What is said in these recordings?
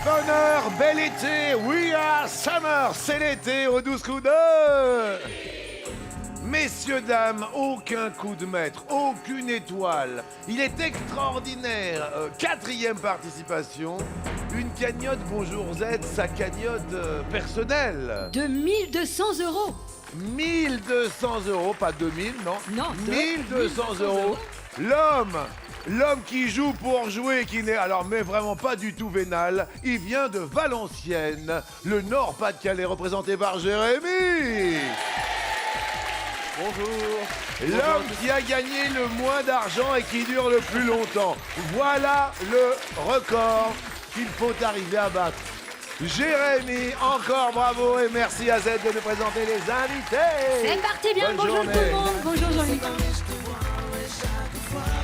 Bonheur, bel été, we are summer, c'est l'été au 12 coups de... Messieurs, dames, aucun coup de maître, aucune étoile. Il est extraordinaire. Quatrième participation, une cagnotte Bonjour Z, sa cagnotte personnelle. De 1200 euros. 1200 euros, pas 2000, non. Non, 1200 euros. L'homme qui joue pour jouer, qui n'est alors mais vraiment pas du tout vénal, il vient de Valenciennes, le Nord-Pas-de-Calais, représenté par Jérémy. Bonjour. L'homme qui a gagné le moins d'argent et qui dure le plus longtemps. Voilà le record qu'il faut arriver à battre. Jérémy, encore bravo et merci à Z de nous présenter les invités. C'est parti bien, Bonne bonjour journée. tout le monde, bonjour Jean-Luc.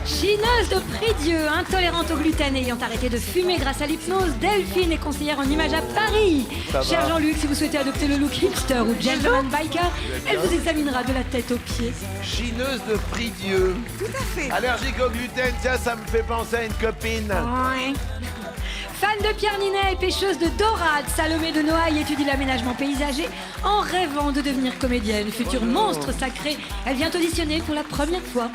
Chineuse de prix-dieu, intolérante au gluten ayant arrêté de fumer grâce à l'hypnose, Delphine est conseillère en image à Paris. Ça Cher va. Jean-Luc, si vous souhaitez adopter le look hipster ou gentleman biker, elle vous examinera de la tête aux pieds. Chineuse de prix-dieu. Tout à fait. Allergique au gluten, tiens, ça me fait penser à une copine. Fan de Pierre Ninet et pêcheuse de dorade, Salomé de Noailles étudie l'aménagement paysager en rêvant de devenir comédienne. Futur monstre sacré, elle vient auditionner pour la première fois.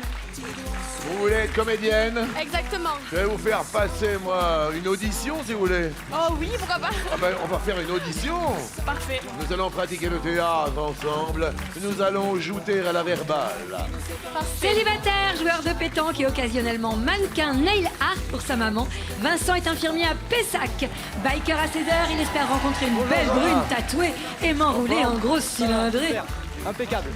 Vous voulez être comédienne? Exactement. Je vais vous faire passer, moi, une audition, si vous voulez. Oh oui, pourquoi pas? Ah ben, on va faire une audition. Parfait. Nous allons pratiquer le théâtre ensemble. Nous allons jouter à la verbale. Célibataire, joueur de pétanque et occasionnellement mannequin nail art pour sa maman, Vincent est infirmier à Pessac. Biker à 16h, il espère rencontrer une belle brune tatouée et m'enrouler en grosse cylindrée. Impeccable.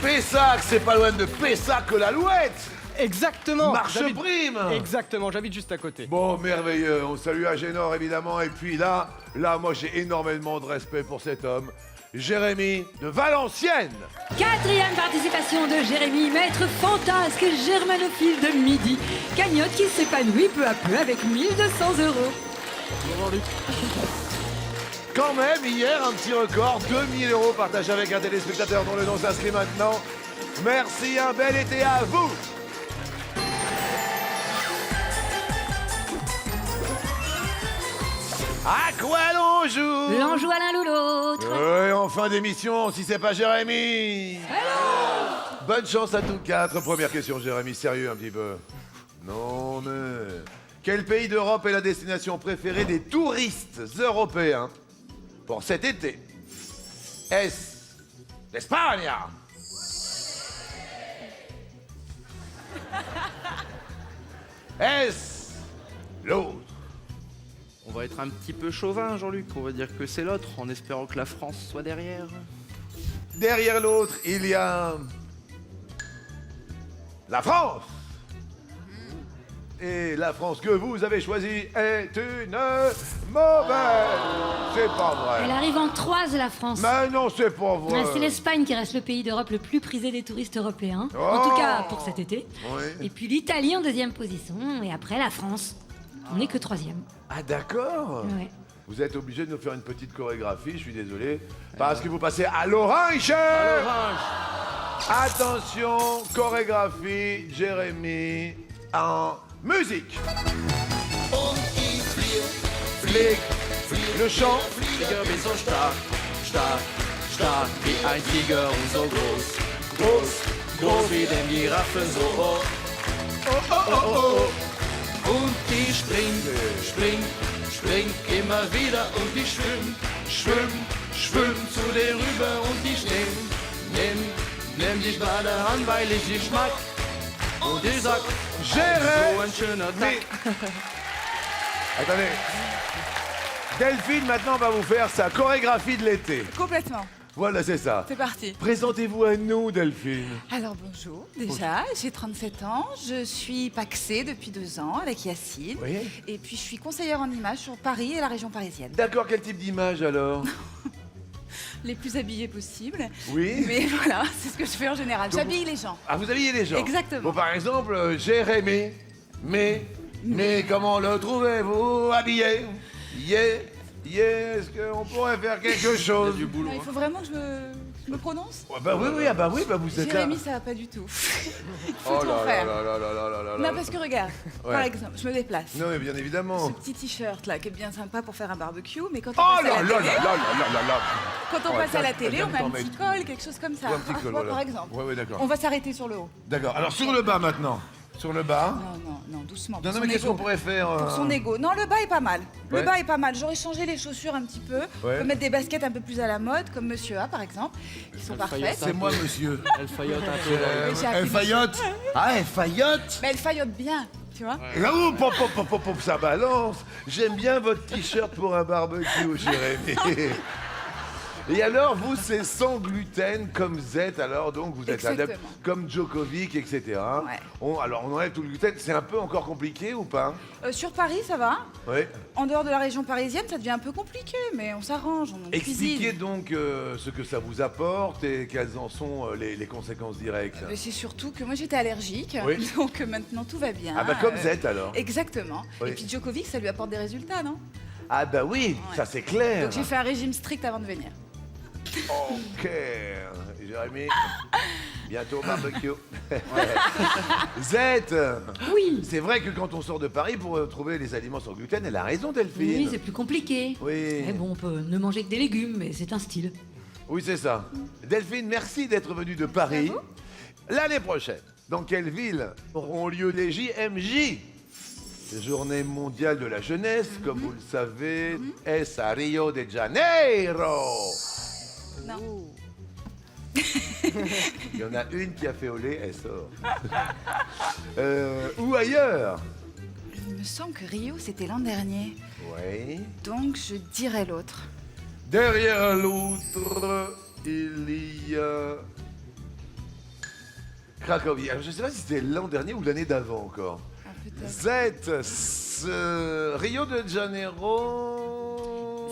Pessac, c'est pas loin de Pessac que l'Alouette. Exactement. Marche J'habite- prime. Exactement, j'habite juste à côté. Bon, merveilleux. On salue Agénor, évidemment. Et puis là, moi, j'ai énormément de respect pour cet homme. Jérémy de Valenciennes. Quatrième participation de Jérémy, maître fantasque germanophile de midi. Cagnotte qui s'épanouit peu à peu avec 1200 euros. Quand même, hier, un petit record, 2000 euros partagés avec un téléspectateur dont le nom s'inscrit maintenant. Merci, un bel été à vous. À quoi l'on joue? L'on joue à l'un ou l'autre. En fin d'émission, si c'est pas Jérémy. Bonne chance à tous quatre. Première question, Jérémy, sérieux un petit peu. Non mais... Quel pays d'Europe est la destination préférée des touristes européens pour cet été? Est-ce l'Espagne? Est-ce l'autre? On va être un petit peu chauvin, Jean-Luc. On va dire que c'est l'autre, en espérant que la France soit derrière. Derrière l'autre, il y a... la France. Et la France que vous avez choisie est une mauvaise. C'est pas Elle vrai. arrive en troise, la France. Mais non, c'est pas vrai. Ouais, c'est l'Espagne qui reste le pays d'Europe le plus prisé des touristes européens. Oh. En tout cas, pour cet été. Oui. Et puis l'Italie en deuxième position. Et après, la France. On n'est que troisième. Ah d'accord. Ouais. Vous êtes obligé de nous faire une petite chorégraphie, je suis désolé. Parce que vous passez à l'orange. Attention, chorégraphie, Jérémy, en musique. Flick, le chant. Tiger bin so stark, stark, stark wie ein Tiger und so groß. Groß, Groß wie den Giraffen so hoch. oh, oh, oh, oh. Und die springt, springt, springt immer wieder. Und die schwimmt, schwimmt, schwimmt zu dir rüber. Und ich nimm dich bei der Hand, weil ich dich mag. Und ich sag, so ein schöner Tag. Attendez. Delphine, maintenant, va vous faire sa chorégraphie de l'été. Complètement. Voilà, c'est ça. C'est parti. Présentez-vous à nous, Delphine. Alors bonjour, déjà, j'ai 37 ans, je suis paxée depuis 2 ans avec Yacine. Oui. Et puis je suis conseillère en images sur Paris et la région parisienne. D'accord, quel type d'image alors? Les plus habillées possibles. Oui. Mais voilà, c'est ce que je fais en général. Donc- J'habille les gens. Ah, vous habillez les gens? Exactement. Bon, par exemple, Jérémy, mais comment le trouvez-vous habillé? Est-ce qu'on pourrait faire quelque chose? Du boulot. Il faut vraiment que Je me prononce? Ouais, bah oui, vous êtes là. Jérémy, ça va pas du tout. Il faut Oh tout là faire. là là là là là là là. Non, parce que regarde, Ouais. par exemple, je me déplace. Non, mais bien évidemment. Ce petit t-shirt là qui est bien sympa pour faire un barbecue, mais quand on Oh passe là à la là télé, là là là là là. quand on Ouais, passe à la viens- télé, viens on met t'en un petit mettre. col, quelque chose comme ça. Ouais, un petit Ah, col, tu vois, voilà. par exemple. Ouais, d'accord. On va s'arrêter sur le haut. D'accord. Alors sur le bas maintenant. Sur le bas. Non, doucement. Non, pour non, son mais qu'est-ce ego. qu'on pourrait faire Pour son ego. Non, le bas est pas mal. Ouais. Le bas est pas mal. J'aurais changé les chaussures un petit peu. Ouais. On peut mettre des baskets un peu plus à la mode, comme Monsieur A par exemple, qui sont Elle parfaites. faillote C'est moi, monsieur. Elle faillote un peu. Mais j'ai appris Elle faillote. Ah, elle faillote. Mais elle faillote bien, tu vois. Là où pop, pop, pop, pop, pop, ça balance. J'aime bien votre t-shirt pour un barbecue, Jérémy. Et alors, vous, c'est sans gluten comme Z, alors donc vous êtes adepte Exactement. comme Djokovic, etc. Ouais. Alors, on enlève tout le gluten. C'est un peu encore compliqué ou pas? Sur Paris, ça va. Oui. En dehors de la région parisienne, ça devient un peu compliqué, mais on s'arrange, on Expliquez cuisine. donc ce que ça vous apporte et quelles en sont les conséquences directes. Mais c'est surtout que moi j'étais allergique, Oui. donc maintenant tout va bien. Ah bah comme Euh, Z alors. Exactement. Oui. Et puis Djokovic, ça lui apporte des résultats, non? Ah bah oui, Ouais. ça c'est clair. Donc j'ai fait un régime strict avant de venir. Ok, Jérémy, bientôt barbecue. Z, Oui. c'est vrai que quand on sort de Paris pour trouver les aliments sans gluten, elle a raison Delphine. Oui, c'est plus compliqué. Oui. Mais bon, on peut ne manger que des légumes, mais c'est un style. Oui, c'est ça. Delphine, merci d'être venue de Paris. L'année prochaine, dans quelle ville auront lieu les JMJ? Journée mondiale de la jeunesse, comme vous le savez, est à Rio de Janeiro. Non. Il y en a une qui a fait olé, elle sort. Ou ailleurs. Il me semble que Rio, c'était l'an dernier. Oui. Donc je dirais l'autre. Derrière l'autre, il y a Cracovie. Alors, je ne sais pas si c'était l'an dernier ou l'année d'avant encore. Ah, peut-être. Rio de Janeiro.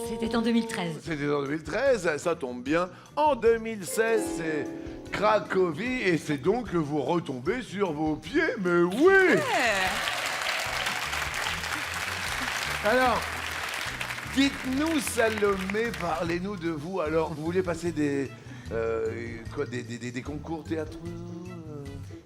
C'était en 2013. C'était en 2013, ça tombe bien. En 2016, c'est Cracovie et c'est donc que vous retombez sur vos pieds, mais oui! Alors, dites-nous Salomé, parlez-nous de vous. Alors, vous voulez passer des concours théâtreux?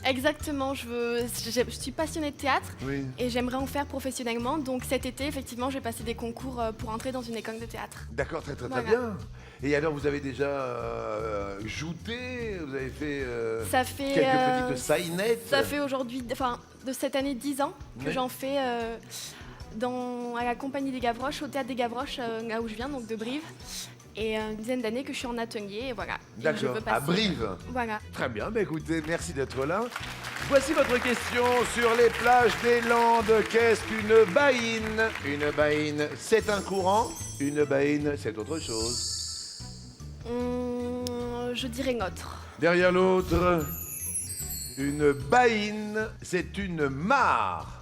Exactement, je suis passionnée de théâtre Oui. et j'aimerais en faire professionnellement. Donc cet été, effectivement, je vais passer des concours pour entrer dans une école de théâtre. D'accord, très Voilà. bien. Et alors, vous avez déjà jouté? Vous avez fait Ça fait, quelques petites sainettes? Ça fait aujourd'hui, enfin de cette année 10 ans que Oui. j'en fais à la compagnie des Gavroches, au théâtre des Gavroches, là où je viens, donc de Brive. Et une dizaine d'années que je suis en atelier, et voilà. Et je D'accord, veux à passer- Brive. Voilà. Très bien, bah écoutez, merci d'être là. Voici votre question sur les plages des Landes. Qu'est-ce qu'une baïne? Une baïne, c'est un courant. Une baïne, c'est autre chose. Je dirais notre. Derrière l'autre, une baïne, c'est une mare.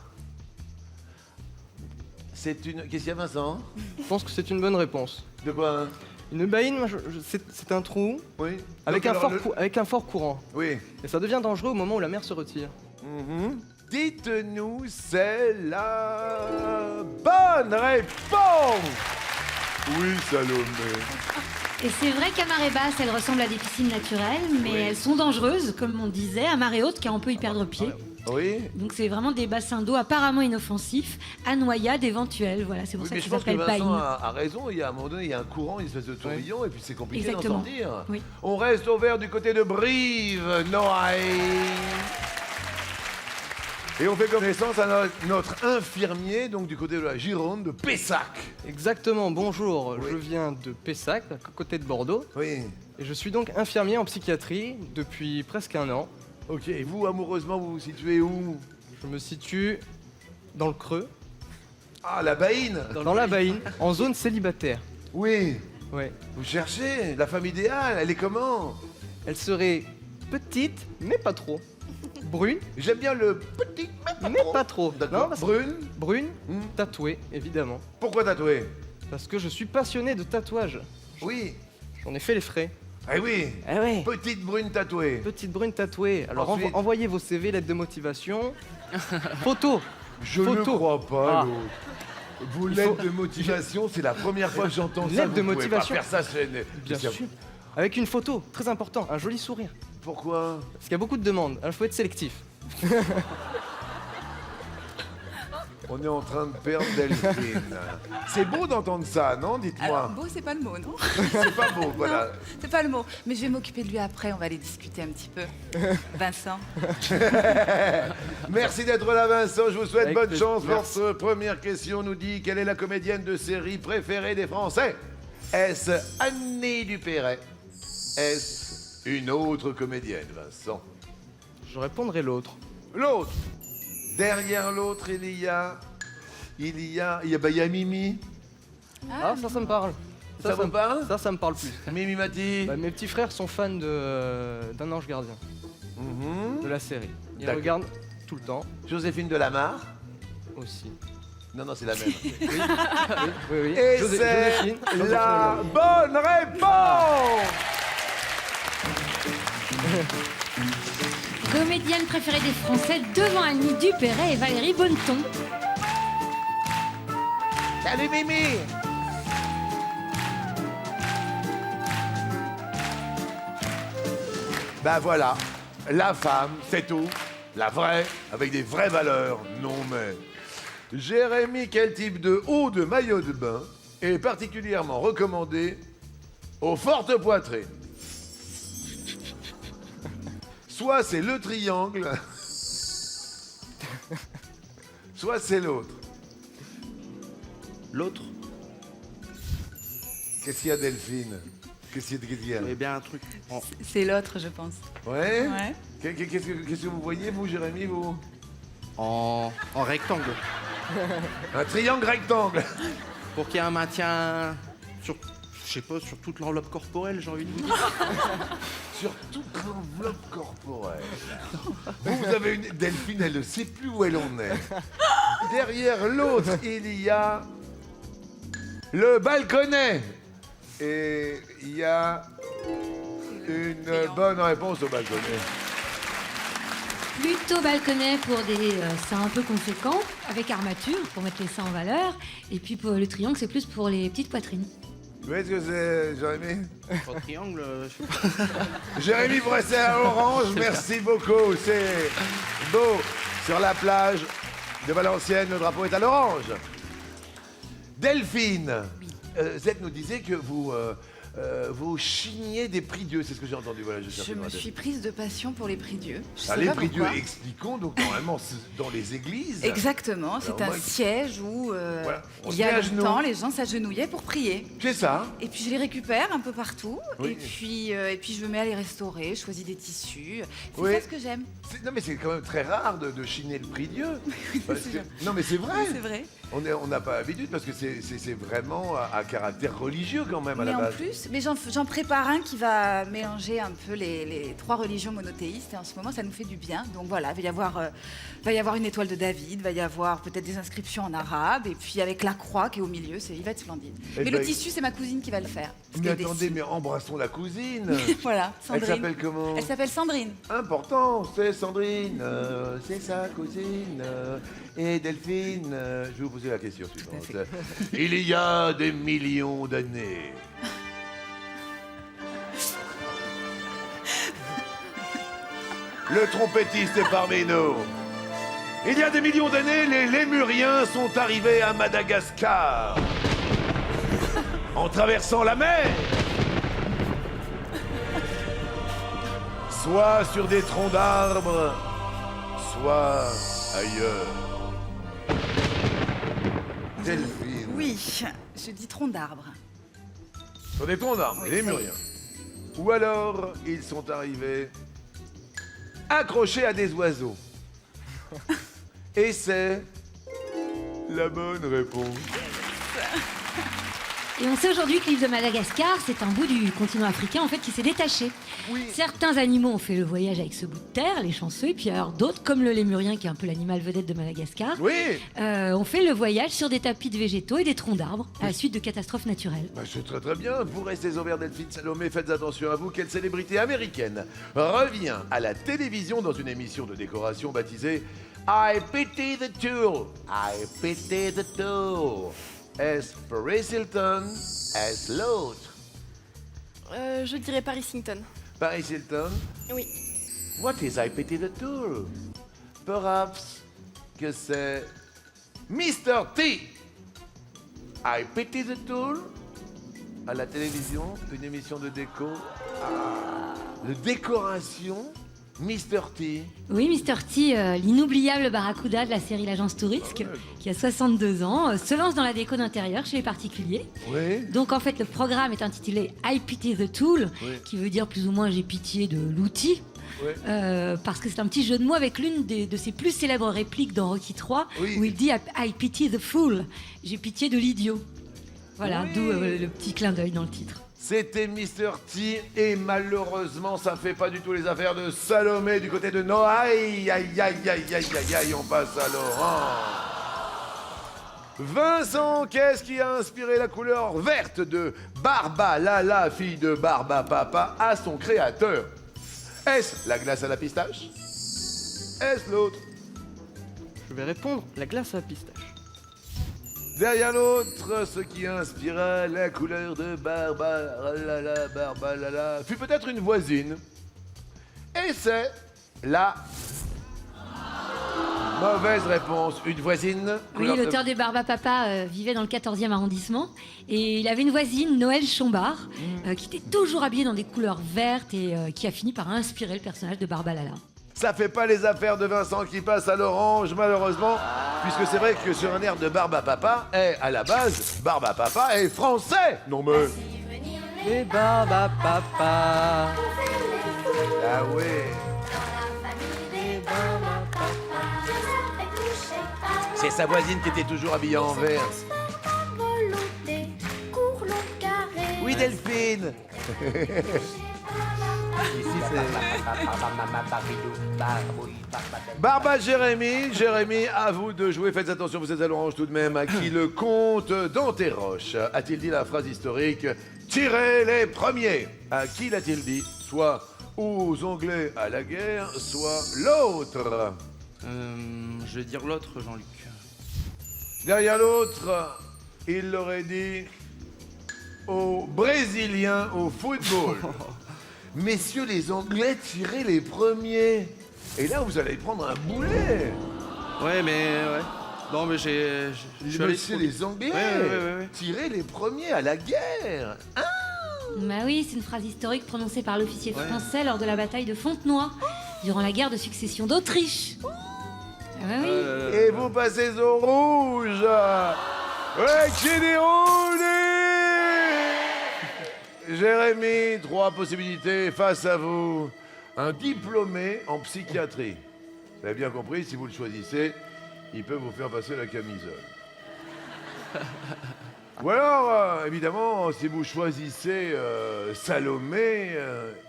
C'est une... Qu'est-ce qu'il y a, Vincent? Je pense que c'est une bonne réponse. De quoi? Une baïne, moi, c'est un trou Oui. avec, Donc, un alors, fort avec un fort courant. Oui. Et ça devient dangereux au moment où la mer se retire. Mhm. Dites-nous, c'est la bonne réponse. Oui, Salomé. Et c'est vrai qu'à marée basse, elles ressemblent à des piscines naturelles, mais Oui. elles sont dangereuses, comme on disait, à marée haute, car on peut y perdre pied. Oui. Donc c'est vraiment des bassins d'eau apparemment inoffensifs, à noyade éventuelle. Voilà, c'est pour Oui, ça mais que je ça pense que s'appelle Vincent baïne. a raison. Il y a un moment donné, il y a un courant, une espèce de tourbillon, et puis c'est compliqué d'en Exactement. sortir. Oui. On reste au vert du côté de Brive, Noailles. Et on fait connaissance à notre infirmier, donc du côté de la Gironde, de Pessac. Exactement, bonjour. Oui. Je viens de Pessac, à côté de Bordeaux. Oui. Et je suis donc infirmier en psychiatrie depuis presque un an. Ok, et vous, amoureusement, vous vous situez où? Je me situe dans le creux, Ah, la baïne. dans la baïne, en zone célibataire. Oui. Ouais. Vous cherchez la femme idéale, elle est comment? Elle serait petite, mais pas trop. Brune, J'aime bien le petit, mais pas trop. D'accord. Non, parce que- Brune. Brune, Hmm. tatouée, évidemment. Pourquoi tatouer? Parce que je suis passionné de tatouage. Oui. J'en ai fait les frais. Eh oui. Eh ouais. Petite brune tatouée. Petite brune tatouée. Alors Ensuite- envoyez vos CV, lettres de motivation. Photo. Je ne Photo. crois pas, Ah. l'autre. Vos Il lettres faut- de motivation, c'est la première fois que j'entends ça. Lettres de Vous pouvez motivation. pas faire ça, c'est... Bien c'est- sûr. Avec une photo, très important, un joli sourire. Pourquoi? Parce qu'il y a beaucoup de demandes, alors il faut être sélectif. On est en train de perdre Delphine. C'est beau d'entendre ça, non? Alors, Dites-moi. beau, c'est pas le mot, non? C'est pas beau, voilà. Non, c'est pas le mot. Mais je vais m'occuper de lui après, on va aller discuter un petit peu. Vincent. Merci d'être là, Vincent. Je vous souhaite Avec bonne plaisir. chance. Merci. Votre première question nous dit: quelle est la comédienne de série préférée des Français? Est-ce Annie Dupéret? Est-ce une autre comédienne, Vincent? Je répondrai l'autre. L'autre. Derrière l'autre, il y a Mimi. Ah, ça me parle. Ça vous parle? Ça me parle plus. Mimi Mati. Bah, mes petits frères sont fans d'un ange gardien, Mhm. de la série. Ils D'accord. regardent tout le temps Joséphine Delamarre. aussi. Non, non, c'est la même. Oui. Et Joséphine, c'est Joséphine la Delamarre. bonne réponse. Comédienne préférée des Français devant Annie Dupéret et Valérie Bonneton. Salut Mimi. Ben voilà, la femme, c'est tout. La vraie, avec des vraies valeurs. Non mais... Jérémy, quel type de haut de maillot de bain est particulièrement recommandé aux fortes poitrines? Soit c'est le triangle, soit c'est l'autre. L'autre, Qu'est-ce qu'il y a, Delphine? Qu'est-ce qu'il y a? eh bien un truc. C'est l'autre, je pense. Ouais, Ouais. Qu'est-ce que vous voyez, vous, Jérémy, vous? En rectangle. Un triangle rectangle. Pour qu'il y ait un maintien sur, je sais pas, sur toute l'enveloppe corporelle, j'ai envie de vous dire. Sur toute l'enveloppe corporelle. Vous avez une... Delphine, elle ne sait plus où elle en est. Derrière l'autre, il y a le balconnet. Et il y a une bonne réponse au balconnet. Plutôt balconnet pour des seins un peu conséquents, avec armature pour mettre les seins en valeur. Et puis pour le triangle, c'est plus pour les petites poitrines. Vous voyez ce que c'est, Jérémy? En triangle, je sais pas. Jérémy Bresset à Orange, merci beaucoup. C'est beau. Sur la plage de Valenciennes, le drapeau est à l'orange. Delphine, Z nous disait que vous chigniez des prix Dieu, c'est ce que j'ai entendu. Voilà, Je cherchais dans me la tête. suis prise de passion pour les prix Dieu. Je Ah, sais les pas prix Dieu, pourquoi. expliquons. Donc normalement, c'est dans les églises. Exactement, Alors, c'est un moi, siège où voilà, on il se y met a à genoux. longtemps, les gens s'agenouillaient pour prier. C'est ça. Et puis je les récupère un peu partout. Oui. Et puis je me mets à les restaurer, je choisis des tissus. C'est Oui. ça ce que j'aime. Non mais c'est quand même très rare de chiner le prix Dieu. Parce que- non mais c'est vrai. C'est vrai. On n'a pas l'habitude parce que c'est vraiment à caractère religieux quand même à Mais la en base. plus, j'en prépare un qui va mélanger un peu les trois religions monothéistes. Et en ce moment, ça nous fait du bien. Donc voilà, il va y avoir une étoile de David, il va y avoir peut-être des inscriptions en arabe. Et puis avec la croix qui est au milieu, il va être splendide. Eh Mais ben, le tissu, c'est ma cousine qui va le faire. parce Mais qu'elle attendez, dessine. mais embrassons la cousine. Voilà, Elle Sandrine. s'appelle comment? Elle s'appelle Sandrine. Important, c'est Sandrine, c'est sa cousine. Et Delphine, je vais vous poser la question suivante. Il y a des millions d'années. Le trompettiste est parmi nous. Il y a des millions d'années, les Lémuriens sont arrivés à Madagascar. En traversant la mer. Soit sur des troncs d'arbres, soit ailleurs. Delphine. Oui, je dis tronc d'arbre. Sur des troncs d'arbres, Oui, les ça y est. Lémuriens. Ou alors, ils sont arrivés accrochés à des oiseaux. Et c'est la bonne réponse. Et on sait aujourd'hui que l'île de Madagascar, c'est un bout du continent africain en fait qui s'est détaché. Oui. Certains animaux ont fait le voyage avec ce bout de terre, les chanceux, et puis alors d'autres, comme le lémurien qui est un peu l'animal vedette de Madagascar, Oui. ont fait le voyage sur des tapis de végétaux et des troncs d'arbres à la suite de catastrophes naturelles. Bah, c'est très très bien. Vous restez au vert, Delphine Salomé. Faites attention à vous. Quelle célébrité américaine revient à la télévision dans une émission de décoration baptisée I Pity the Tool. I Pity the Tool. Est-ce Paris Hilton? Est-ce l'autre? Je dirais Paris Hilton. Paris Hilton. Oui. What is I Pity the Tool? Perhaps que c'est Mr. T. I Pity the Tool. À la télévision, une émission de déco. De décoration. Mr. T. Oui, Mr. T, l'inoubliable barracuda de la série L'Agence Tourisque, qui a 62 ans, se lance dans la déco d'intérieur chez les particuliers. Oui. Donc en fait, le programme est intitulé I Pity the Tool, Oui. qui veut dire plus ou moins j'ai pitié de l'outil. Oui. Parce que c'est un petit jeu de mots avec l'une de ses plus célèbres répliques dans Rocky III, Oui. où il dit I pity the fool, j'ai pitié de l'idiot. Voilà, Oui. d'où le petit clin d'œil dans le titre. C'était Mr. T et malheureusement ça fait pas du tout les affaires de Salomé du côté de Noah. Aïe aïe aïe aïe aïe aïe aïe, on passe à Laurent. Vincent, qu'est-ce qui a inspiré la couleur verte de Barba Lala, fille de Barba Papa, à son créateur? Est-ce la glace à la pistache? Est-ce l'autre? Je vais répondre, la glace à la pistache. Derrière l'autre, ce qui inspira la couleur de Barba Lala fut peut-être une voisine. Et c'est la mauvaise réponse. Une voisine. Oui, couleur de- l'auteur des Barba Papa vivait dans le 14e arrondissement et il avait une voisine, Noël Chombard, qui était toujours habillée dans des couleurs vertes et qui a fini par inspirer le personnage de Barba Lala. Ça fait pas les affaires de Vincent qui passe à l'orange, malheureusement, puisque c'est vrai que sur un air de Barba Papa, à la base, Barba Papa est français. Non mais. Les Barba Papa. Ah ouais. C'est sa voisine qui était toujours habillée en vert. Oui, Delphine. Ici, c'est... Barba Jérémy, à vous de jouer. Faites attention, vous êtes à l'orange tout de même. À qui le comte d'Anterroche a-t-il dit la phrase historique « Tirez les premiers » À qui l'a-t-il dit? Soit aux Anglais à la guerre, soit l'autre. Je vais dire l'autre, Jean-Luc. Derrière l'autre, il l'aurait dit aux Brésiliens au football. Messieurs les Anglais, tirez les premiers. Et là, vous allez prendre un boulet. Ouais, mais... Ouais. Non, mais je suis allé Messieurs trop- les Anglais, Ouais. tirez les premiers à la guerre. Hein? Bah oui, c'est une phrase historique prononcée par l'officier Ouais. français lors de la bataille de Fontenoy, durant la guerre de succession d'Autriche. Ah bah oui. Et vous passez au rouge. Ouais, qui dit rouge? Jérémy, 3 possibilités face à vous. Un diplômé en psychiatrie. Vous avez bien compris, si vous le choisissez, il peut vous faire passer la camisole. Ou alors, évidemment, si vous choisissez Salomé,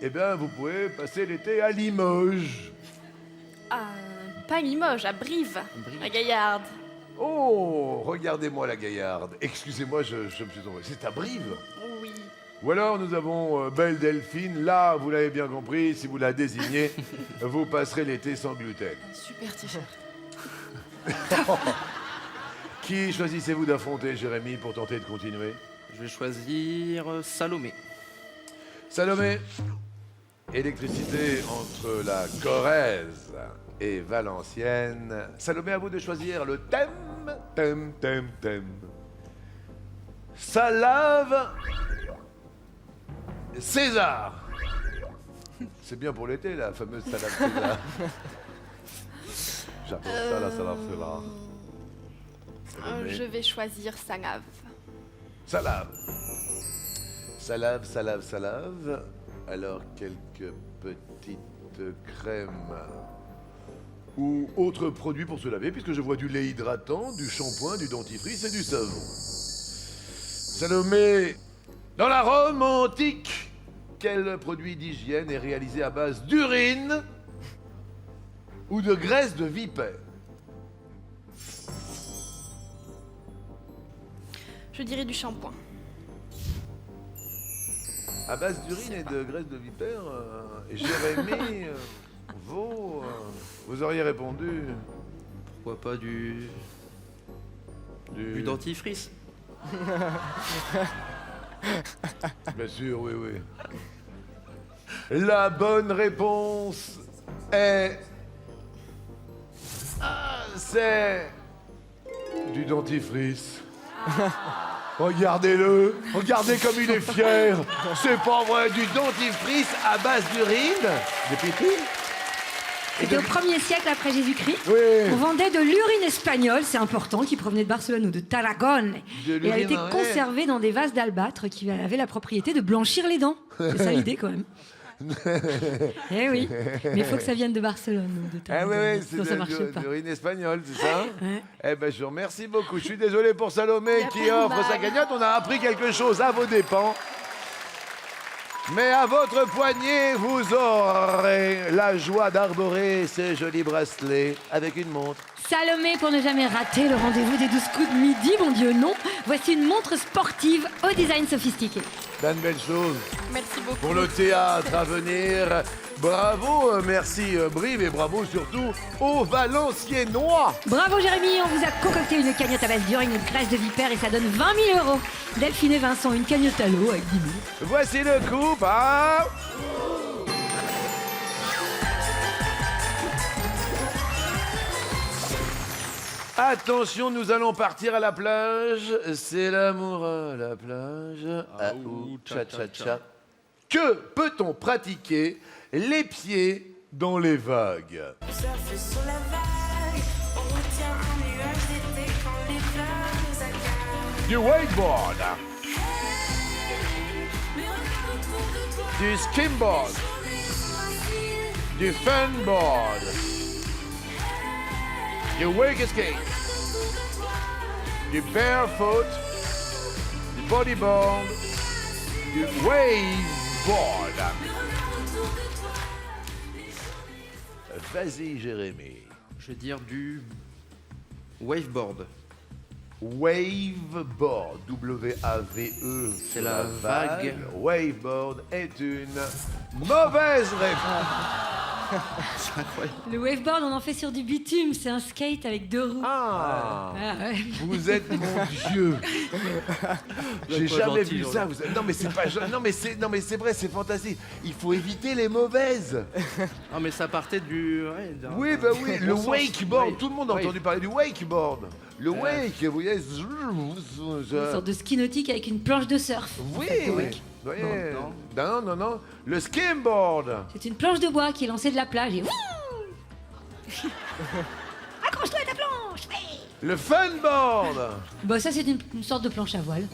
eh bien, vous pouvez passer l'été à Limoges. Pas à Limoges, à Brive, à Gaillarde. Oh, regardez-moi la gaillarde. Excusez-moi, je me suis tombé. C'est à Brive. Oui. Ou alors nous avons Belle Delphine. Là, vous l'avez bien compris, si vous la désignez, vous passerez l'été sans gluten. Super t-shirt. Qui choisissez-vous d'affronter, Jérémy, pour tenter de continuer? Je vais choisir Salomé. Salomé, électricité entre la Corrèze et Valenciennes. Salomé, à vous de choisir le thème. Thème. Salave César. C'est bien pour l'été, la fameuse salade César. J'adore ça, la salade César. Salomé. Je vais choisir Salave. Salave. Alors, quelques petites crèmes ou autres produits pour se laver, puisque je vois du lait hydratant, du shampoing, du dentifrice et du savon. Salomé, dans la Rome antique, quel produit d'hygiène est réalisé à base d'urine ou de graisse de vipère? Je dirais du shampoing. À base d'urine et de graisse de vipère, Jérémy, vous auriez répondu Pourquoi pas du dentifrice? Bien sûr, oui, oui. La bonne réponse est... c'est... du dentifrice. Regardez-le, regardez comme il est fier. C'est pas vrai, du dentifrice à base d'urine. Des pipis. C'était au 1er siècle après Jésus-Christ. Oui. On vendait de l'urine espagnole, c'est important, qui provenait de Barcelone ou de Tarragone. De Et elle l'urine, était ouais. conservée dans des vases d'albâtre qui avaient la propriété de blanchir les dents. C'est ça l'idée quand même. Eh oui, mais il faut que ça vienne de Barcelone ou de Ah Tarragone. oui, oui, Sinon ça marche c'est pas. de l'urine espagnole, c'est ça? Ouais. Eh ben, je vous remercie beaucoup. Je suis désolé pour Salomé qui offre sa cagnotte. On a appris quelque chose à vos dépens. Mais à votre poignet, vous aurez la joie d'arborer ce joli bracelet avec une montre. Salomé, pour ne jamais rater le rendez-vous des 12 coups de midi, mon Dieu, non. Voici une montre sportive au design sophistiqué. Plein de belles choses Merci beaucoup. pour le théâtre à venir. Bravo, merci Brive et bravo surtout aux Valenciennois. Bravo Jérémy, on vous a concocté une cagnotte à base d'urine et de graisse de vipère et ça donne 20 000 €. Delphine et Vincent, une cagnotte à l'eau avec 10 000. Voici le coup par... Attention, nous allons partir à la plage. C'est l'amour à la plage. Ah, ou, tcha tcha tcha. Que peut-on pratiquer les pieds dans les vagues? Surfer sur la vague, on retient un nuage d'été quand les fleurs nous accablent. Du wakeboard, Mais regarde autour de toi, du skimboard, facile. du funboard, du wake skate, du barefoot, du bodyboard, du waveboard. Vas-y, Jérémy. Je vais dire du waveboard. Waveboard, W-A-V-E. C'est la vague. Waveboard est une mauvaise réponse. C'est incroyable. Le waveboard, on en fait sur du bitume, c'est un skate avec 2 roues. Ah, Ah, ouais. vous êtes mon Dieu. J'ai pas jamais gentil, vu Jean-Jacques. ça. Non mais c'est pas non mais c'est vrai, c'est fantastique. Il faut éviter les mauvaises. Non, mais ça partait du. Ouais, Oui, bah oui, le bon sens. wakeboard. Oui. Tout le monde a Oui. entendu parler du wakeboard. Le wake, vous voyez. Une sorte de ski nautique avec une planche de surf. Oui, Le oui. wake. Non. Le skimboard. C'est une planche de bois qui est lancée de la plage et... Accroche-toi à ta planche. Oui. Le funboard. Bah ça c'est une sorte de planche à voile.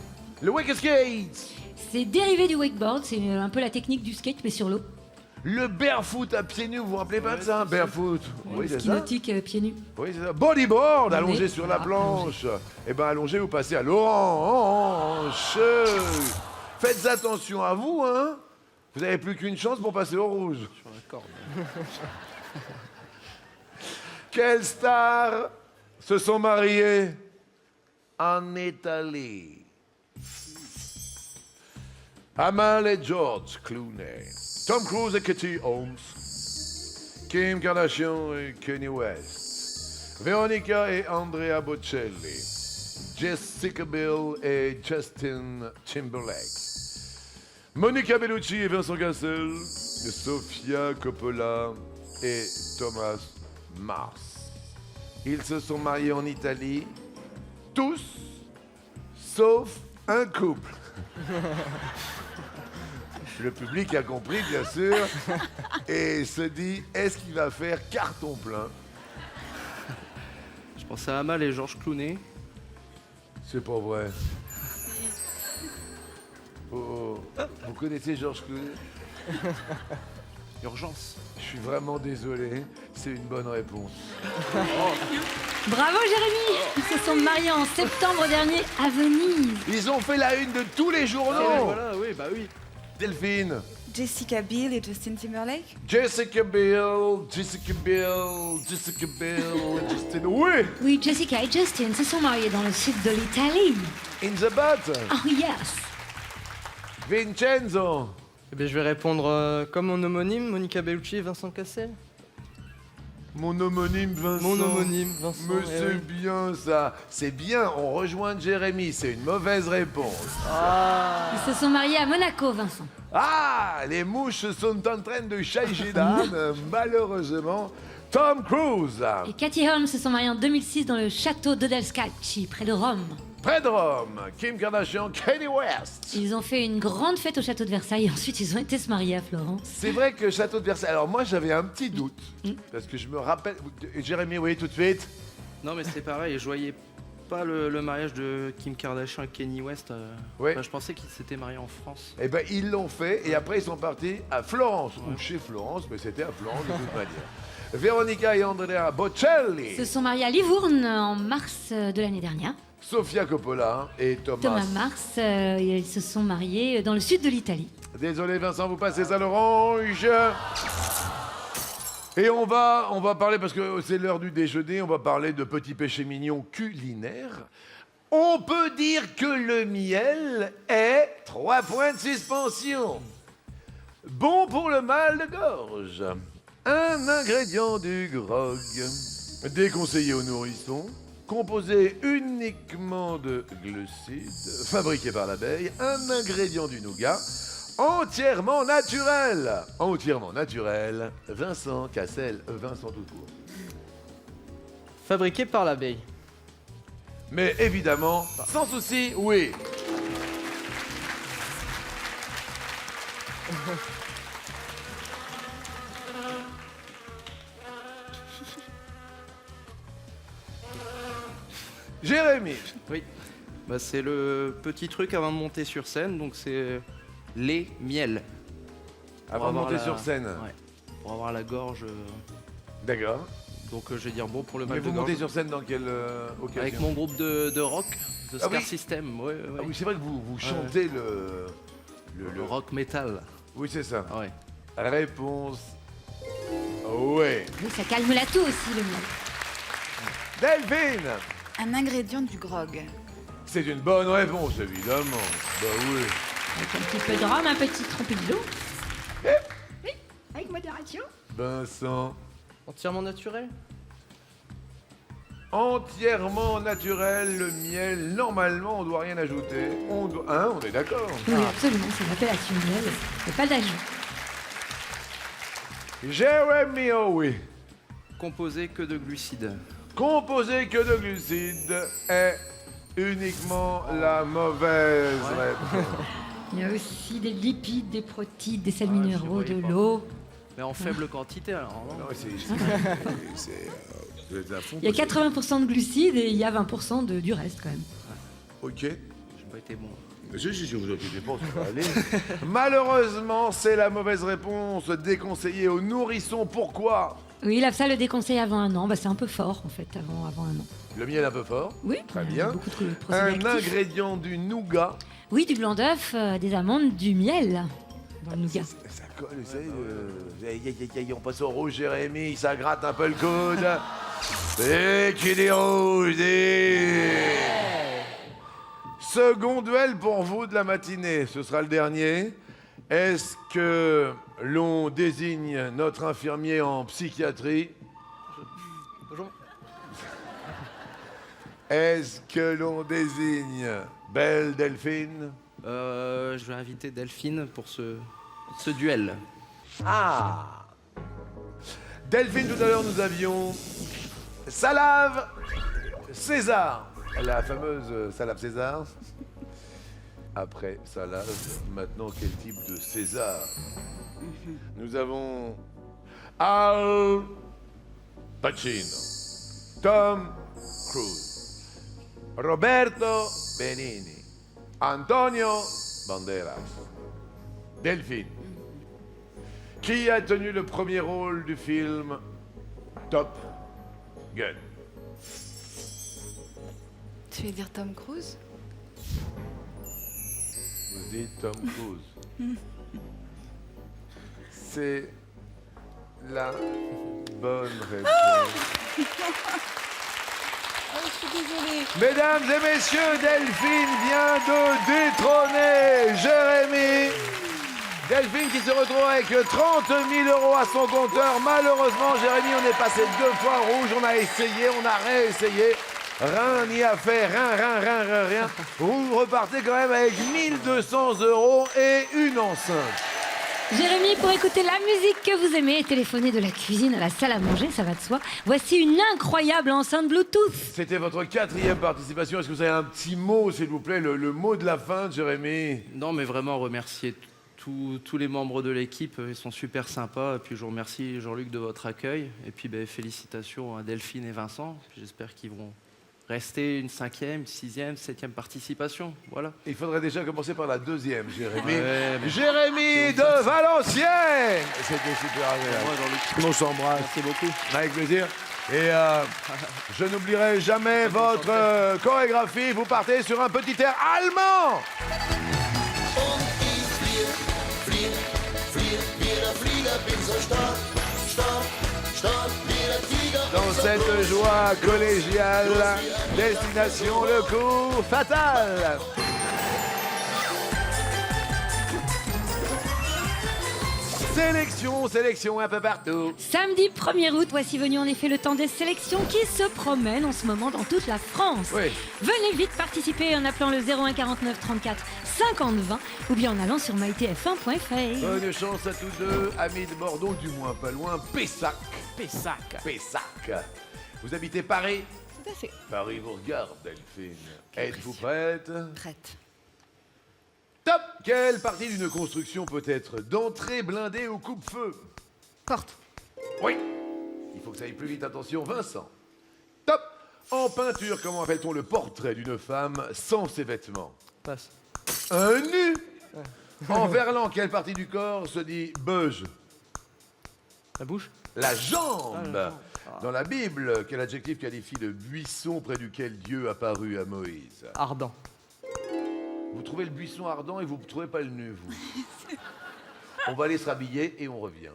Le wake skate. C'est dérivé du wakeboard, c'est un peu la technique du skate mais sur l'eau. Le barefoot à pieds nus, vous vous rappelez pas de ça? Barefoot. Oui, Le c'est ski ça. nautique pieds nus. Oui, c'est ça. Bodyboard, allongé Oui. sur la Ah, planche. Eh ben, allongé, vous passez à l'orange. Faites attention à vous, hein. Vous n'avez plus qu'une chance pour passer au rouge. Sur la corde. Quelles stars se sont mariées en Italie? Amal et George Clooney, Tom Cruise et Katie Holmes, Kim Kardashian et Kanye West, Veronica et Andrea Bocelli, Jessica Biel et Justin Timberlake, Monica Bellucci et Vincent Cassel, Sofia Coppola et Thomas Mars. Ils se sont mariés en Italie, tous, sauf un couple. Le public a compris, bien sûr, et se dit, est-ce qu'il va faire carton plein? Je pensais à Amal et Georges Clooney. C'est pas vrai. Oh, vous connaissez Georges Clooney? Urgence. Je suis vraiment désolé, c'est une bonne réponse. Bravo Jérémy. Ils se sont mariés en septembre dernier à Venise. Ils ont fait la une de tous les journaux. Voilà, oui, bah oui. Delphine, Jessica Biel et Justin Timberlake. Jessica Biel, Justin. Oui, Oui, Jessica et Justin se sont mariés dans le sud de l'Italie. in the butt. Oh yes. Vincenzo. Eh bien, je vais répondre comme mon homonyme, Monica Bellucci et Vincent Cassel. Mon homonyme Vincent. Mon homonyme, Vincent. Mais eh c'est oui. bien ça. C'est bien, on rejoint Jérémy. C'est une mauvaise réponse. Ah. Ils se sont mariés à Monaco, Vincent. Ah, les mouches sont en train de changer d'âme, malheureusement. Tom Cruise, Et Katie Holmes se sont mariés en 2006 dans le château d'Odelscalchi, près de Rome. près de Rome. Kim Kardashian, Kanye West. Ils ont fait une grande fête au château de Versailles et ensuite ils ont été se marier à Florence. C'est vrai que Château de Versailles. Alors moi, j'avais un petit doute. Parce que je me rappelle... Jérémy, oui, tout de suite. Non, mais c'est pareil, je voyais pas le mariage de Kim Kardashian et Kanye West. Ouais. Enfin, je pensais qu'ils s'étaient mariés en France. Eh ben, ils l'ont fait et après, ils sont partis à Florence. Ou chez Florence, mais c'était à Florence de toute manière. Veronica et Andrea Bocelli. Ils se sont mariés à Livourne en mars de l'année dernière. Sofia Coppola et Thomas Mars, ils se sont mariés dans le sud de l'Italie. Désolé Vincent, vous passez à l'orange. Et on va parler, parce que c'est l'heure du déjeuner, on va parler de petits péchés mignons culinaires. On peut dire que le miel est 3 points de suspension. Bon pour le mal de gorge. Un ingrédient du grog. Déconseillé aux nourrissons. Composé uniquement de glucides, fabriqué par l'abeille, un ingrédient du nougat, entièrement naturel. Entièrement naturel. Vincent Cassel, Vincent tout court. Fabriqué par l'abeille. Mais évidemment, sans souci, oui. Jérémy, Oui. Bah, c'est le petit truc avant de monter sur scène, donc c'est lait, miel. avant de avoir monter la- sur scène. Ouais. Pour avoir la gorge. D'accord. Donc je vais dire bon pour le Mais mal vous de montez gorge. sur scène dans quelle occasion? Avec mon groupe de rock, The Ah Scar oui. System. Ouais, ouais. Ah oui, c'est vrai que vous chantez Le rock metal. Oui, c'est ça. Ouais. Réponse. Ouais. Oui, ça calme la toux aussi, le miel. Delphine, Un ingrédient du grog. c'est une bonne réponse, évidemment. Bah oui. Avec un petit peu de rhum, un petit trompillo. Oui, avec modération. Vincent, Entièrement naturel. entièrement naturel, le miel. Normalement, on doit rien ajouter. Hein, on est d'accord. Oui, absolument, c'est l'appellation miel. Il n'y a pas d'ajout. Jérémy, oh oui. Composé que de glucides. Composé que de glucides est uniquement la mauvaise réponse. Il y a aussi des lipides, des protides, des sels Ah, minéraux, je de voyais pas. l'eau. Mais en faible quantité alors. Non. Non, vous êtes à fond. Il y a 80% de glucides et il y a 20% du reste quand même. Ok. J'ai pas été bon. Je vous inquiétez pas, ça va aller. Malheureusement, c'est la mauvaise réponse. Déconseillée aux nourrissons. Pourquoi? Oui, l'AFSA le déconseille avant 1 an. Bah, c'est un peu fort en fait, avant 1 an. Le miel un peu fort. Oui, Très il y a bien. beaucoup de procédés Un actifs. ingrédient du nougat. Oui, du blanc d'œuf, des amandes, du miel dans le nougat. Ça colle, vous savez. On passe au rouge, Jérémy. Ça gratte un peu le coude. Et qu'il est rouge. Second duel pour vous de la matinée. Ce sera le dernier. Est-ce que l'on désigne notre infirmier en psychiatrie? Bonjour. Est-ce que l'on désigne Belle Delphine? Je vais inviter Delphine pour ce duel. Ah! Delphine, tout à l'heure, nous avions Salave César. La fameuse Salave César. Après Salave, maintenant, quel type de César? Nous avons Al Pacino, Tom Cruise, Roberto Benigni, Antonio Banderas. Delphine. Qui a tenu le premier rôle du film Top Gun? Tu veux dire Tom Cruise? Vous dites Tom Cruise. C'est la bonne réponse. Oh, je suis désolée. Mesdames et messieurs, Delphine vient de détrôner Jérémy. Delphine qui se retrouve avec 30 000 € à son compteur. Malheureusement, Jérémy, on est passé 2 fois au rouge. On a essayé, on a réessayé. Rien n'y a fait, rien. Vous repartez quand même avec 1200 € et une enceinte. Jérémy, pour écouter la musique que vous aimez et téléphoner de la cuisine à la salle à manger, ça va de soi, voici une incroyable enceinte Bluetooth. C'était votre 4e participation. Est-ce que vous avez un petit mot, s'il vous plaît, le mot de la fin, Jérémy? Non, mais vraiment remercier tous les membres de l'équipe, ils sont super sympas. Et puis je vous remercie Jean-Luc de votre accueil. Et puis félicitations à Delphine et Vincent. J'espère qu'ils vont rester une 5e, 6e, 7e participation. Voilà. Il faudrait déjà commencer par la 2e, Jérémy. Ouais, mais- Jérémy de Valenciennes. C'était super agréable. Moi, Jean-Luc. On s'embrasse. Merci beaucoup. Avec plaisir. Et je n'oublierai jamais votre chorégraphie. Vous partez sur un petit air allemand. Dans cette joie collégiale, destination le coup fatal. Sélection un peu partout. Samedi 1er août, voici venu en effet le temps des sélections qui se promènent en ce moment dans toute la France. Oui. Venez vite participer en appelant le 01 49 34 50 20 ou bien en allant sur mytf1.fr. Bonne chance à tous deux, amis de Bordeaux, du moins pas loin, Pessac. Vous habitez Paris? Tout à fait. Paris vous regarde, Delphine. Êtes-vous prête? Prête. Top! Quelle partie d'une construction peut être d'entrée blindée ou coupe-feu? Porte. Oui. Il faut que ça aille plus vite, attention, Vincent. Top! En peinture, comment appelle-t-on le portrait d'une femme sans ses vêtements? Passe. Un nu! En verlan, quelle partie du corps se dit beuge? La bouche. La jambe. Ah, la jambe. Dans la Bible, quel adjectif qualifie le buisson près duquel Dieu apparut à Moïse? Ardent. Vous trouvez le buisson ardent et vous ne trouvez pas le nu, vous. On va aller se rhabiller et on revient.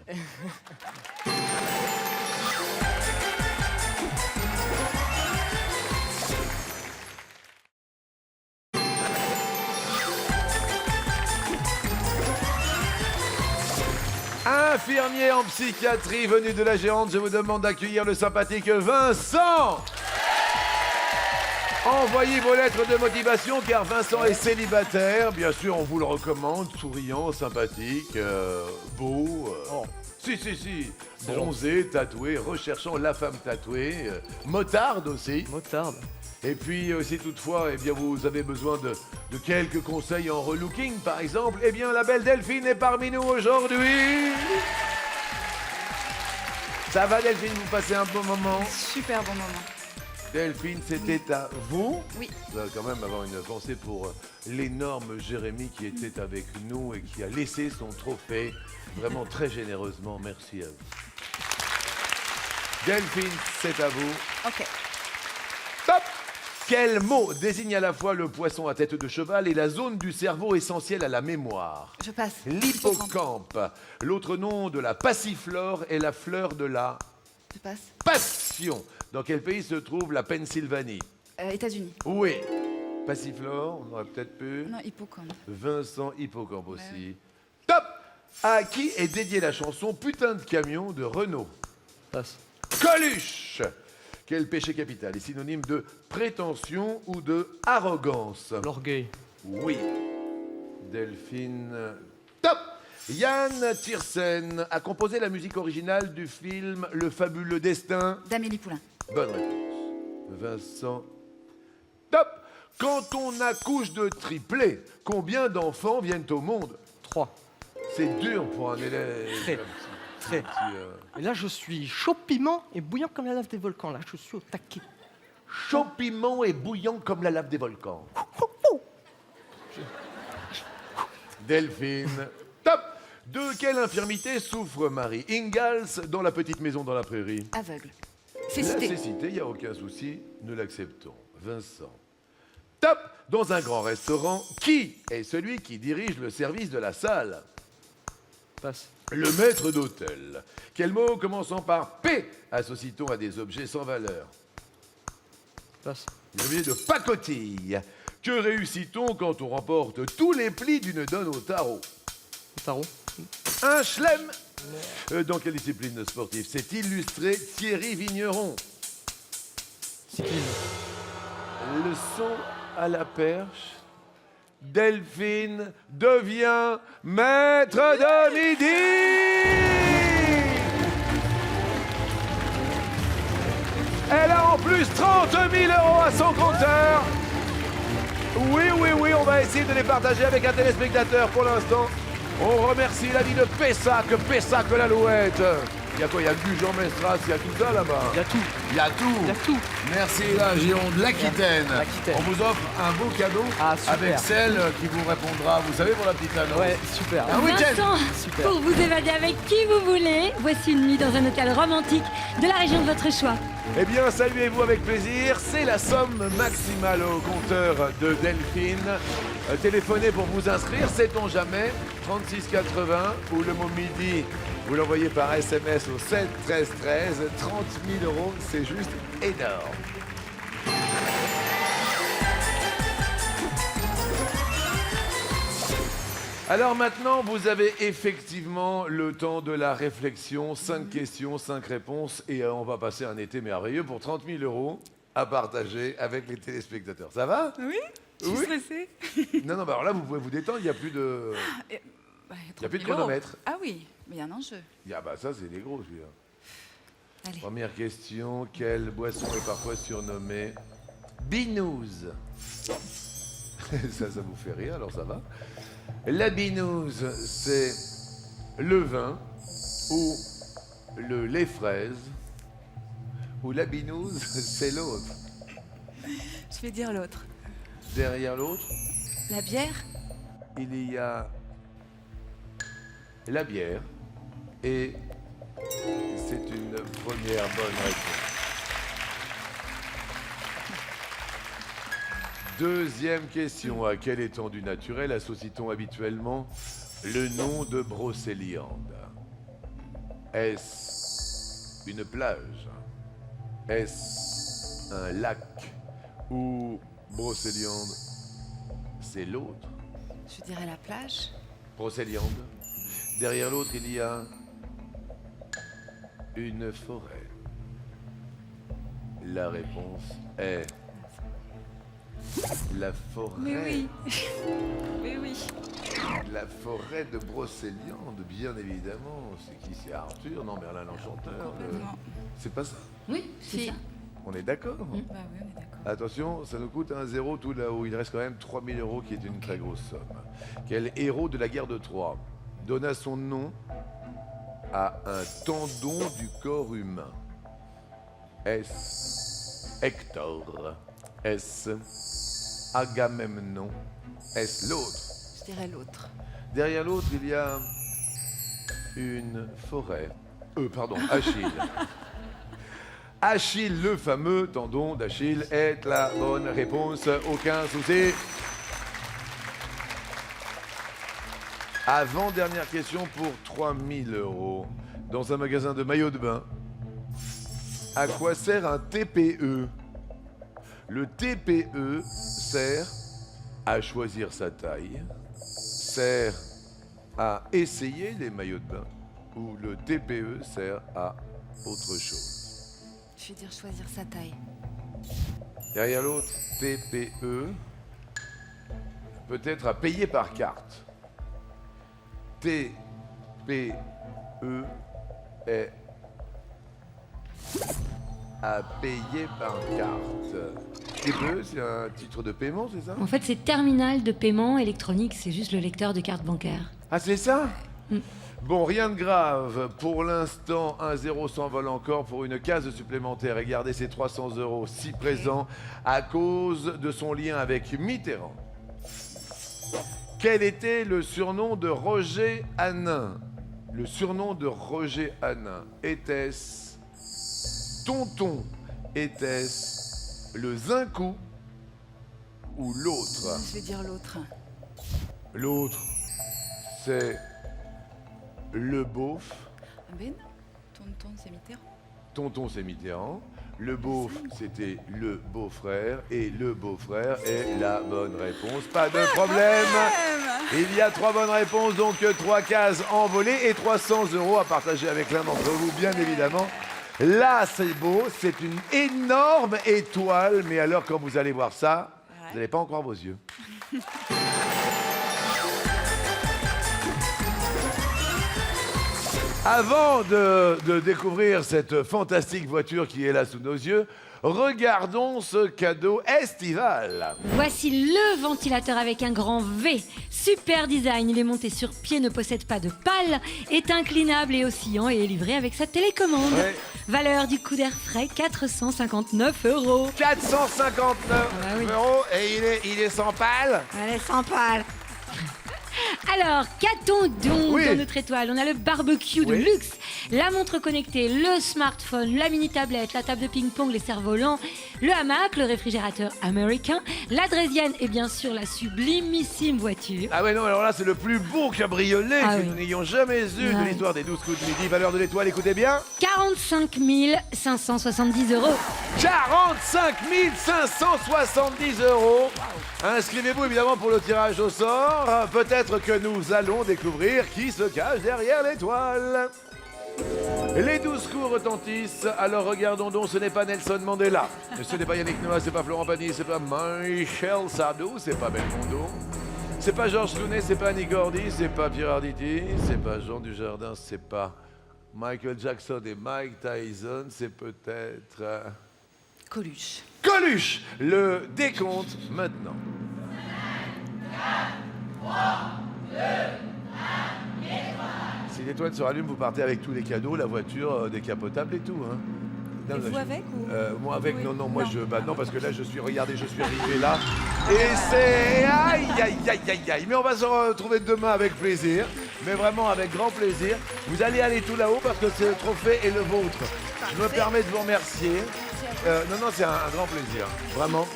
Infirmier en psychiatrie venu de la Géante, je vous demande d'accueillir le sympathique Vincent. Envoyez vos lettres de motivation car Vincent est célibataire. Bien sûr, on vous le recommande. Souriant, sympathique, beau. Si. Bronzé, tatoué, recherchant la femme tatouée. Motarde aussi. Motarde. Et puis, si toutefois, eh bien, vous avez besoin de quelques conseils en relooking, par exemple, eh bien, la belle Delphine est parmi nous aujourd'hui. Ça va, Delphine, vous passez un bon moment? Super bon moment. Delphine, c'était à vous. Oui. Vous allez quand même avoir une pensée pour l'énorme Jérémy qui était avec nous et qui a laissé son trophée vraiment très généreusement. Merci à vous. Delphine, c'est à vous. Ok. Top! Quel mot désigne à la fois le poisson à tête de cheval et la zone du cerveau essentielle à la mémoire? Je passe. L'hippocampe. L'autre nom de la passiflore est la fleur de la Je passe. passion. Dans quel pays se trouve la Pennsylvanie? États-Unis. Oui. Passiflore, on aurait peut-être pu. Non, hippocampe. Vincent Hippocampe aussi. Top! À qui est dédiée la chanson Putain de camion de Renaud? Passe. Coluche! Quel péché capital est synonyme de prétention ou de arrogance? L'orgueil. Oui. Delphine. Top! Yann Tiersen a composé la musique originale du film Le fabuleux destin. d'Amélie Poulain. Bonne réponse. Vincent. Top! Quand on accouche de triplé, combien d'enfants viennent au monde? 3. C'est dur pour un élève. Très. Très. Et là, je suis chaud piment et bouillant comme la lave des volcans. Là, je suis au taquet. Chaud piment et bouillant comme la lave des volcans. Delphine. Top! De quelle infirmité souffre Marie Ingalls dans La petite maison dans la prairie? Aveugle. C'est Là, cité. c'est cité, il n'y a aucun souci, nous l'acceptons. Vincent. Top! Dans un grand restaurant, qui est celui qui dirige le service de la salle? Passe. Le maître d'hôtel. Quel mot commençant par P associe-t-on à des objets sans valeur? Passe. L'objet de pacotille. Que réussit-on quand on remporte tous les plis d'une donne au tarot? Tarot. Un chelem. Dans quelle discipline sportive s'est illustré Thierry Vigneron? Cyclisme. Le saut à la perche. Delphine devient maître de midi. Elle a en plus 30 000 € à son compteur. Oui, on va essayer de les partager avec un téléspectateur pour l'instant. On remercie l'ami de Pessac, Pessac l'Alouette. Il y a quoi? Il y a Gujan Mestras, il y a tout ça là-bas. Il y a tout. Il y a tout. Il y a tout. Merci la Gironde, l'Aquitaine. L'Aquitaine. On vous offre un beau cadeau Ah, super. avec celle qui vous répondra, vous savez, pour la petite annonce. Ouais, super. Un week-end. Vincent, Super. pour vous évader avec qui vous voulez, voici une nuit dans un hôtel romantique de la région de votre choix. Eh bien, saluez-vous avec plaisir. C'est la somme maximale au compteur de Delphine. Téléphonez pour vous inscrire, sait-on jamais. 3680 ou le mot midi, vous l'envoyez par SMS au 7 13 13. 30 000 €, c'est juste énorme. Alors maintenant, vous avez effectivement le temps de la réflexion. 5 questions, 5 réponses. Et on va passer un été merveilleux pour 30 000 € à partager avec les téléspectateurs. Ça va? Oui. Je suis stressée. Non, bah alors là, vous pouvez vous détendre. Il n'y a plus de... Il Il n'y a plus de chronomètre. Ah oui, mais il y a un enjeu. Bah ça, c'est les gros, celui-là. Allez. Première question. Quelle boisson est parfois surnommée binouze? Ça vous fait rire, alors ça va. La binouze, c'est le vin ou le lait fraise, ou la binouze, c'est l'autre. Je vais dire l'autre. Derrière l'autre, La bière? il y a la bière et c'est une première bonne réponse. Deuxième question. À quelle étendue naturelle associe-t-on habituellement le nom de Brocéliande? Est-ce une plage? Est-ce un lac? Ou Brocéliande, c'est l'autre? Je dirais la plage. Brocéliande. Derrière l'autre, il y a une forêt. La réponse est la forêt. Mais oui. Mais oui. La forêt de Brocéliande, bien évidemment. C'est qui? C'est Arthur? Non, Merlin l'Enchanteur. Complètement. C'est pas ça. Oui, c'est Si. ça. On est d'accord? Bah oui, on est d'accord. Attention, ça nous coûte un zéro tout là-haut. Il reste quand même 3 000 € qui est une très grosse somme. Quel héros de la guerre de Troie donna son nom à un tendon du corps humain? Est-ce Hector? Est-ce Agamemnon? Est-ce l'autre? Je dirais l'autre. Derrière l'autre, il y a une forêt. Achille. Achille, le fameux tendon d'Achille, est la bonne réponse. Aucun souci. Avant-dernière question pour 3 000 €. Dans un magasin de maillots de bain, à quoi sert un TPE? Le TPE sert à choisir sa taille, sert à essayer les maillots de bain, ou le TPE sert à autre chose? Je vais dire choisir sa taille. Derrière l'autre, TPE, peut-être à payer par carte. TPE est à payer par carte. TPE, c'est un titre de paiement, c'est ça? En fait, c'est terminal de paiement électronique, c'est juste le lecteur de carte bancaire. Ah, c'est ça? Bon, rien de grave. Pour l'instant, 1 0 s'envole encore pour une case supplémentaire et garder ses 300 € si présents à cause de son lien avec Mitterrand. Quel était le surnom de Roger Hanin? Le surnom de Roger Hanin, était-ce Tonton? Était-ce le Zincou ou l'autre? Je vais dire l'autre. L'autre, c'est le beauf. Ah ben non. Tonton, c'est Mitterrand. Tonton, c'est Mitterrand. Le beauf, c'était le beau-frère. Et le beau-frère est la bonne réponse. Pas de problème. Il y a 3 bonnes réponses, donc 3 cases envolées et 300 € à partager avec l'un d'entre vous, bien évidemment. Là, c'est beau, c'est une énorme étoile, mais alors quand vous allez voir ça, vous n'allez pas en croire vos yeux. Avant de découvrir cette fantastique voiture qui est là sous nos yeux, regardons ce cadeau estival. Voici le ventilateur avec un grand V. Super design, il est monté sur pied, ne possède pas de pale, est inclinable et oscillant et est livré avec sa télécommande. Ouais. Valeur du coup d'air frais, 459 €. 459 Ah oui. € et il est sans pale. Allez, sans pale. Alors, qu'a-t-on donc Oui. dans notre étoile? On a le barbecue de Oui. luxe, la montre connectée, le smartphone, la mini-tablette, la table de ping-pong, les cerfs-volants, le hamac, le réfrigérateur américain, la draisienne et bien sûr la sublimissime voiture. Ah ouais, non, alors là, c'est le plus beau cabriolet Ah que oui. nous n'ayons jamais eu de Ouais. l'histoire des 12 coups de midi. Valeur de l'étoile, écoutez bien. 45 570 €. 45 570 €. Inscrivez-vous évidemment pour le tirage au sort. Peut-être que nous allons découvrir qui se cache derrière l'étoile. Les 12 coups retentissent, alors regardons donc, ce n'est pas Nelson Mandela, ce n'est pas Yannick Noah, c'est pas Florent Pagny, c'est pas Michel Sardou, c'est pas Belmondo, c'est pas Georges Clooney, c'est pas Annie Cordy, c'est pas Pierre Arditi, c'est pas Jean Dujardin, c'est pas Michael Jackson et Mike Tyson, c'est peut-être... Coluche. Coluche. Le décompte maintenant. Si l'étoile se rallume, vous partez avec tous les cadeaux, la voiture décapotable et tout. Hein. Non, Et non, vous avec ou... moi avec, Oui. non, moi Non. non, parce que là je suis arrivé là. Et c'est aïe, aïe, aïe, aïe, aïe. Mais on va se retrouver demain avec plaisir, mais vraiment avec grand plaisir. Vous allez aller tout là-haut parce que ce trophée est le vôtre. Je me permets de vous remercier. Non, c'est un grand plaisir, vraiment.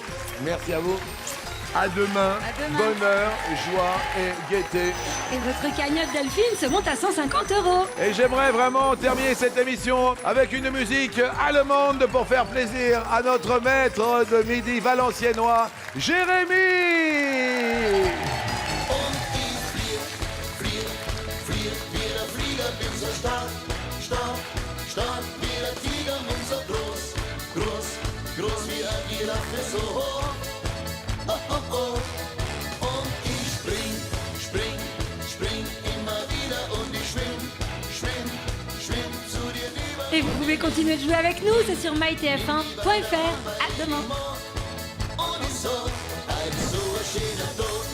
Merci à vous. À demain. À demain. Bonheur, joie et gaieté. Et votre cagnotte Delphine se monte à 150 €. Et j'aimerais vraiment terminer cette émission avec une musique allemande pour faire plaisir à notre maître de midi valenciennois, Jérémy. Et vous pouvez continuer de jouer avec nous, c'est sur mytf1.fr. À demain. Und ich so, ein so schöner Tod.